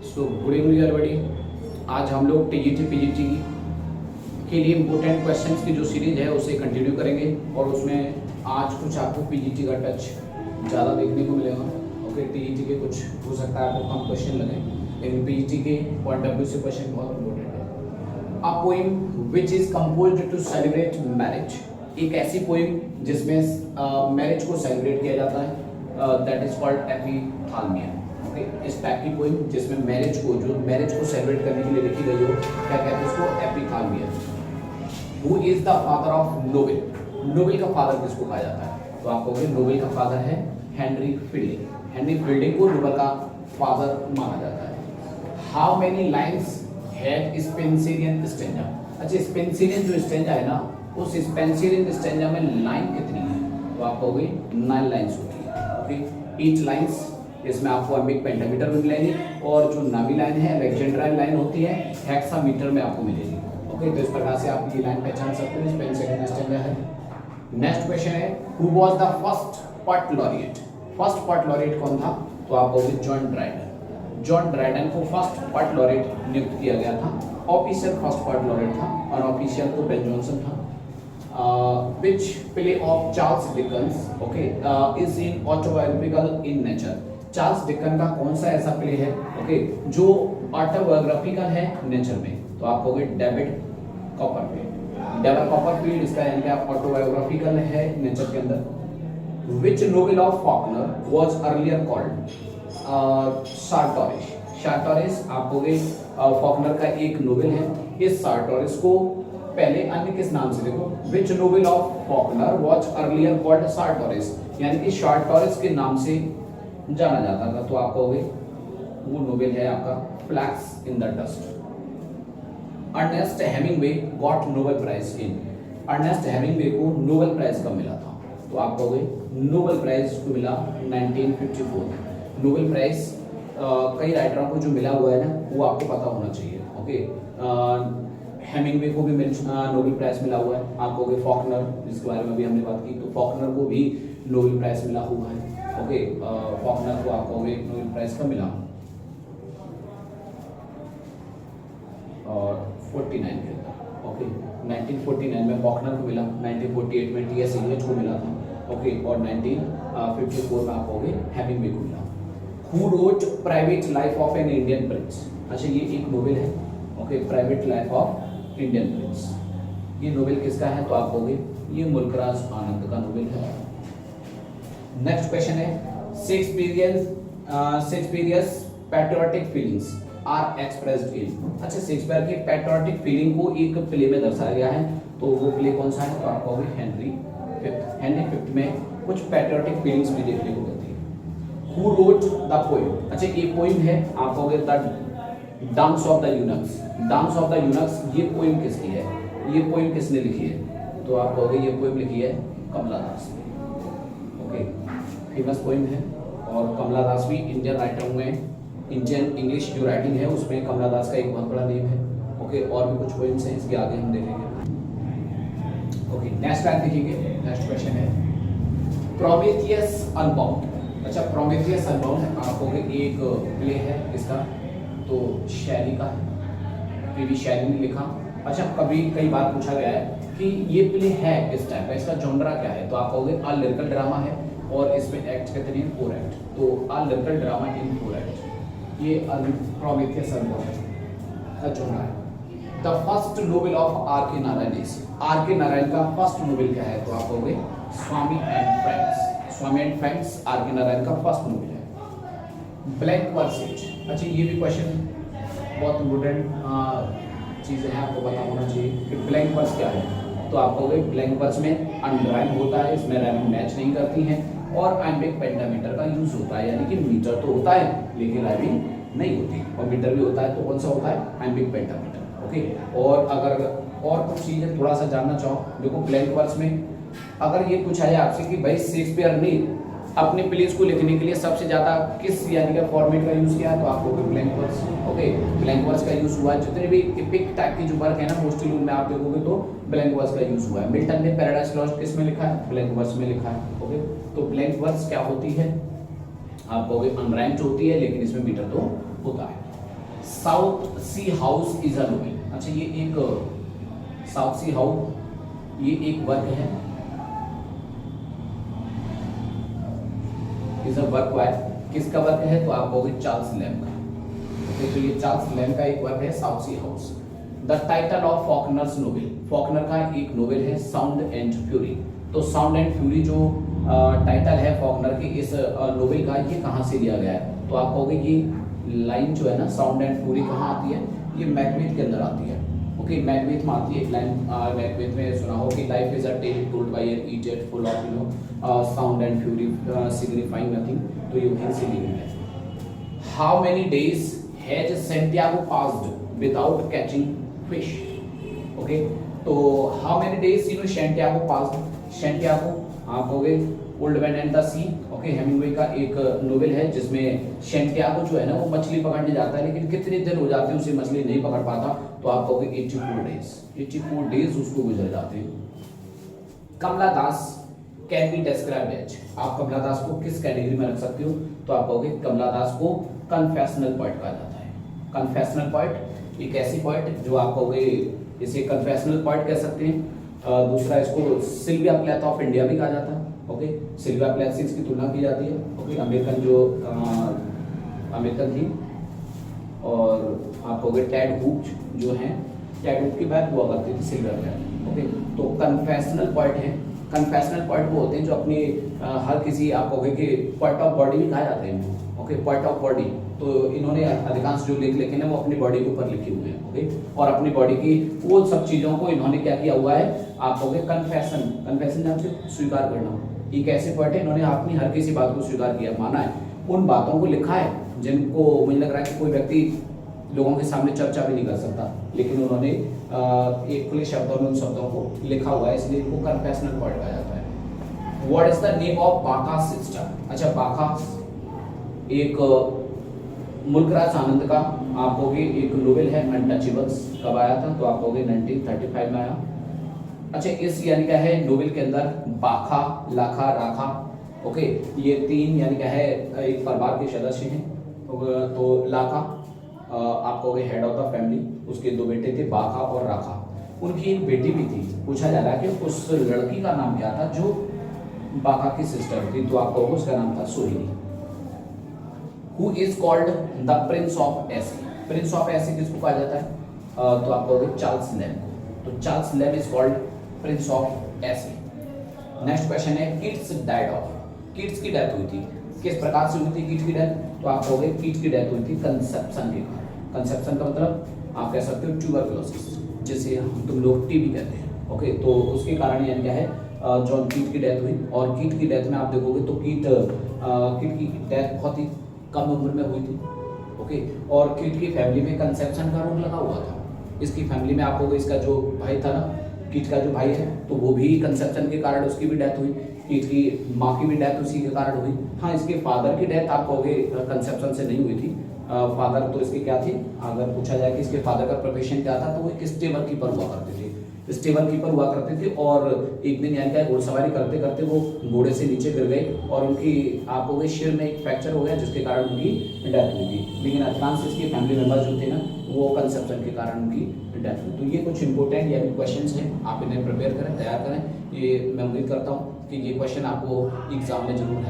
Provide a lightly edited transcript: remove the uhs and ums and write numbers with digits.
So good evening everybody. आज हम लोग टीजीटी पीजीटी के लिए इम्पोर्टेंट क्वेश्चंस की जो सीरीज है उसे कंटिन्यू करेंगे और उसमें आज कुछ आपको पीजीटी का टच ज़्यादा देखने को मिलेगा। ओके, टीजीटी के कुछ हो सकता है आपको कम क्वेश्चन लगे, लेकिन पीजीटी के पॉइंट ऑफ व्यू से क्वेश्चन बहुत इंपॉर्टेंट है। A poem which is composed to celebrate marriage, एक ऐसी पोइम जिसमें मैरिज को सेलिब्रेट किया जाता है, दैट इज कॉल्ड एपिथालमिया। ओके, इस टाइप की पोइम जिसमें मैरिज को सेलिब्रेट करने के लिए लिखी गई हो, क्या कहते हैं उसको? Epithalamia. Who is the father of novel, novel का फादर किसको कहा जाता है? तो आप कहोगे नोबेल का फादर है हेनरी फील्डिंग। हेनरी फील्डिंग को नोबेल का फादर माना जाता है। How many lines had Spenserian stanza, अच्छा स्पेंसरियन जो स्टैंजा है ना, उस स्पेंसरियन स्टैंजा में लाइन कितनी है? तो आप कहोगे 9 लाइन्स होती है। ओके, ईच लाइन्स, इसमें आपको अम्बिक पेंटामीटर में मिलेगी, और जो नामी लाइन है अलेक्जेंड्राइन लाइन होती है, हेक्सामीटर में आपको मिलेगी। ओके, तो इस प्रकार से आप ये लाइन पहचान सकते हो, स्पेंसरियन स्टैंजा है। नेक्स्ट क्वेश्चन है, हु वाज द फर्स्ट पट लॉरिएट, फर्स्ट पट लॉरिएट कौन था? तो आप कहोगे जॉन ड्राइडन। जॉन ड्राइडन को फर्स्ट पट लॉरिएट नियुक्त किया गया था। ऑफिशियल फर्स्ट पट लॉरिएट था, और ऑफिशियल तो बेन जॉनसन था। Which play of Charles Dickens, okay, is in autobiographical in nature? Charles Dickens का कौन सा ऐसा प्ले है, ओके, जो ऑटोबायोग्राफिकल है नेचर में? तो आप कहोगे डेविड कॉपरफील्ड। डेविड कॉपरफील्ड इसका यानी कि ऑटोबायोग्राफिकल है नेचर के अंदर। Which novel of Faulkner was earlier called Sartoris. Sartoris आप कहोगे फॉकनर का एक नोवेल है। इस सार्टोरिस को पहले अन्य किस नाम से देखो, which novel of Faulkner was earlier called Sartoris, यानी कि सार्टोरिस के नाम से जाना जाता था। तो आप कहोगे वो नोवेल है आपका Flags in the Dust. Ernest Hemingway got Nobel prize in, Ernest Hemingway को नोबेल प्राइज कब मिला था? तो आप कहोगे नोबेल प्राइज को मिला 1954। नोबेल प्राइज कई राइटरों को जो मिला हुआ है ना, वो आपको पता होना चाहिए। ओके, हेमिंगवे को भी नोबेल प्राइज मिला हुआ है। आप कहोगे फॉकनर, जिसके बारे में भी हमने बात की, तो फॉकनर को भी नोबेल प्राइज मिला हुआ है। ओके, फॉकनर को आप कहोगे नोबेल प्राइज का मिला, और 49 के अंदर। ओके, 1949 में फॉकनर को मिला, 1948 में टी.एस. इलियट को मिला था। ओके, और 1954 में आप कहोगे हेमिंगवे को मिला। Who wrote private life of an Indian Prince, अच्छा ये एक नोवेल है। Okay, private life of Indian Prince, ये नोवेल किसका है? तो आप कहोगे ये मुल्कराज आनंद का नोवेल है। नेक्स्ट क्वेश्चन है, Shakespeare's patriotic feelings are expressed in, अच्छा शेक्सपियर की पैट्रियोटिक फीलिंग को एक प्ले में दर्शाया गया है, तो वो प्ले कौन सा है? तो आप कहोगे हेनरी फिफ्थ। हेनरी फिफ्थ में कुछ पैट्रियोटिक फीलिंग्स भी देखने को मिलती है। हु रोट द पोएम, अच्छा ये पोएम है, आप कहोगे the dance of the eunuchs. Dance of the eunuchs, ये पोएम किसकी है? ये पोएम किसने लिखी है? तो आप कहोगे ये पोएम लिखी है कमला दास ने। ओके, फेमस पोएम है, और कमला दास भी इंडियन राइटर में, इंडियन इंग्लिश जो राइटिंग है उसमें कमला दास का एक बहुत बड़ा नेम है। ओके, और भी कुछ पोएम्स हैं, इसके आगे हम देखेंगे। ओके, नेक्स्ट टाइम देखेंगे। नेक्स्ट क्वेश्चन है, प्रोमेथियस अनबाउंड, अच्छा प्रोमेथियस अनबाउंड आप कहोगे एक प्ले है इसका, तो शैली का है, पी.वी. शैली ने लिखा। अच्छा, कई बार पूछा गया है कि ये प्ले है किस टाइप का, इसका जॉनरा क्या है? तो आप कहोगे अ लिरिकल ड्रामा है, और इसमें एक्ट कितने हैं? 4 एक्ट, तो a lyrical drama in 4 act, ये प्रोमेथियस अनबाउंड का जॉनरा है। The first novel of R K. Narayan is, R K. Narayan का फर्स्ट नोवेल क्या है? तो आप कहोगे Swami and friends. Swami and friends R K. Narayan का फर्स्ट नोवेल है। ब्लैंक वर्सेज, अच्छा ये भी क्वेश्चन बहुत इम्पोर्टेंट चीज़ें हैं, आपको पता होना चाहिए कि ब्लैंक वर्स क्या है। तो आप कहोगे ब्लैंक वर्स में अनराइम होता है, इसमें राइमिंग मैच नहीं करती हैं, और आइम्बिक पेंटामीटर का यूज होता है, यानी कि मीटर तो होता है लेकिन राइमिंग नहीं होती, और मीटर भी होता है, तो कौन सा होता है? Iambic pentameter. ओके, और अगर और कुछ चीज़ें थोड़ा सा जानना चाहो, देखो ब्लैंक वर्स में अगर ये पूछा जाए आपसे कि भाई शेक्सपियर ने अपने प्लेस को लिखने के लिए सबसे ज़्यादा किस यानी कि फॉर्मेट का यूज़ किया है? तो आपको blank verse. Okay, blank verse का यूज़ हुआ है, जितने भी एपिक टाइप की जो वर्क है ना मोस्टली उनमें आप देखोगे तो ब्लैंक वर्स का यूज़ हुआ है। मिल्टन ने पैराडाइज लॉस्ट किस में लिखा है? ब्लैंक वर्स में लिखा है। ओके, तो ब्लैंक वर्स क्या होती है? आप कहोगे अनराइम्ड होती है, लेकिन इसमें मीटर तो होता है। South Sea House is a novel. अच्छा, ये एक साउथ सी हाउस, ये एक वर्क है, इज अ वर्क वाय, किसका वर्क है? तो आप कहोगे चार्ल्स लैम्ब का। ओके, तो ये चार्ल्स लैम्ब का एक वर्क है South Sea House. The title of Faulkner's novel, Faulkner का एक नोवेल है साउंड एंड फ्यूरी। तो साउंड एंड फ्यूरी जो टाइटल है फॉकनर के इस नोवेल का, ये कहाँ से लिया गया है? तो आप कहोगे ये लाइन जो है ना, साउंड एंड फ्यूरी कहाँ आती है? ये मैकबेथ के अंदर आती है। ओके, मैकबेथ में आती है एक लाइन। मैकबेथ में सुना हो कि life is a tale told by an idiot full of sound and fury signifying nothing. तो ये वहीं से ली गई है। How many days has Santiago passed without catching fish? Okay, तो how many days you know Santiago passed? Santiago आप कहोगे old man and the sea. Okay, Hemingway का एक नोवेल है जिसमें सैंटियागो जो है ना वो मछली पकड़ने जाता है, लेकिन कितने दिन हो जाते हैं उसे मछली नहीं पकड़ पाता। तो आप कहोगे 84 डेज, 84 डेज उसको गुजर जाते हैं। कमला दास कैन बी डिस्क्राइब्ड एज, आप कमला दास को किस कैटेगरी में रख सकते हो? तो आप कहोगे कमला दास को कन्फेशनल पोएट कहा जाता है। कन्फेशनल पोएट एक ऐसी पोएट जो आप कहोगे इसे कन्फेशनल पोएट कह सकते हैं। दूसरा इसको सिल्विया प्लेथ ऑफ इंडिया भी कहा जाता है। ओके, सिल्विया प्लेथ से इसकी तुलना की जाती है। ओके, अमेरिकन जो अमेरिकन थी। और आप कहोगे टेड हुक जो है, टेड हुक की बात हुआ करती थी सिल्विया प्लेथ। ओके, तो कन्फेशनल पोएट है। कन्फेशनल पोएट वो होते हैं जो अपनी हर किसी, आप कहोगे कि पोएट ऑफ बॉडी भी कहा जाते हैं। ओके, पोएट ऑफ बॉडी, तो इन्होंने अधिकांश जो लेख लिखे हैं वो अपनी बॉडी के ऊपर लिखे हुए हैं। ओके, और अपनी बॉडी की वो सब चीजों को इन्होंने क्या किया हुआ है? आप कहोगे कन्फेशन, कन्फेशन जानते हो, स्वीकार करना। एक ऐसे पोएट है, इन्होंने अपनी हर किसी बात को स्वीकार किया, माना है, उन बातों को लिखा है जिनको मुझे लग रहा है कि कोई व्यक्ति लोगों के सामने चर्चा भी नहीं कर सकता, लेकिन उन्होंने एक खुले शब्दों में उन शब्दों को लिखा हुआ है, इसलिए इनको कन्फेशनल पोएट कहा जाता है। What is the name of बाका सिस्टर? अच्छा, बाका एक मुल्कराज आनंद का आप कहोगे एक नोवेल है अनटचेबल्स। कब आया था? तो आप कहोगे 1935 में आया। अच्छा, इस यानी क्या है नोवेल के अंदर बाखा, लाखा, राखा, ओके, ये तीन यानी क्या है एक परिवार के सदस्य हैं। तो लाखा आप कहोगे हेड ऑफ द फैमिली, उसके दो बेटे थे बाखा और राखा। उनकी एक बेटी भी थी। पूछा जा रहा है कि उस लड़की का नाम क्या था जो बाखा की सिस्टर थी? तो आप कहोगे उसका नाम था सोहिनी। Who is called the Prince of Essay? Prince of Essay किसको कहा जाता है? तो आप कहोगे चार्ल्स लैम्ब को। तो Charles lamb is called Prince of essay. Next question है किट्स डाइड ऑफ, किट्स की डेथ हुई थी, किस प्रकार से हुई थी किट्स की डेथ? तो आप कहोगे किट्स की डेथ हुई थी कंसेप्शन के कारण। कंसेप्शन का मतलब आप कह सकते हो ट्यूबरकुलोसिस, जिसे तुम लोग टीबी कहते हैं। ओके, तो उसके कारण यानी क्या है जॉन कीट की डेथ हुई। और कीट की डेथ में आप देखोगे तो कीट की डेथ बहुत ही कम उम्र में हुई थी। ओके, और कीट की फैमिली में कंसेप्शन का रोग लगा हुआ था। इसकी फैमिली में आपको इसका जो भाई था ना, कीट का जो भाई है, तो वो भी कंसेप्शन के कारण उसकी भी डेथ हुई। कीट की माँ की भी डेथ उसी के कारण हुई। हाँ, इसके फादर की डेथ आप कहोगे कंसेप्शन से नहीं हुई थी। फादर तो इसके क्या थे, अगर पूछा जाए कि इसके फादर का प्रोफेशन क्या था, तो वो एक स्टेबल कीपर हुआ करते थे। स्टेबल कीपर हुआ करते थे और एक दिन यानी क्या घोड़सवारी करते करते वो घोड़े से नीचे गिर गए और उनकी आप कहोगे सिर में एक फ्रैक्चर हो गया, जिसके कारण उनकी डेथ हुई थी। लेकिन अधिकांश इसके फैमिली मेंबर्स जो थे ना, वो कंसेप्शन के कारण उनकी डेथ हुई। तो ये कुछ इंपॉर्टेंट यानी क्वेश्चंस हैं, आप इन्हें प्रिपेयर करें, तैयार करें। ये मैं उम्मीद करता हूँ कि ये क्वेश्चन आपको एग्जाम में जरूर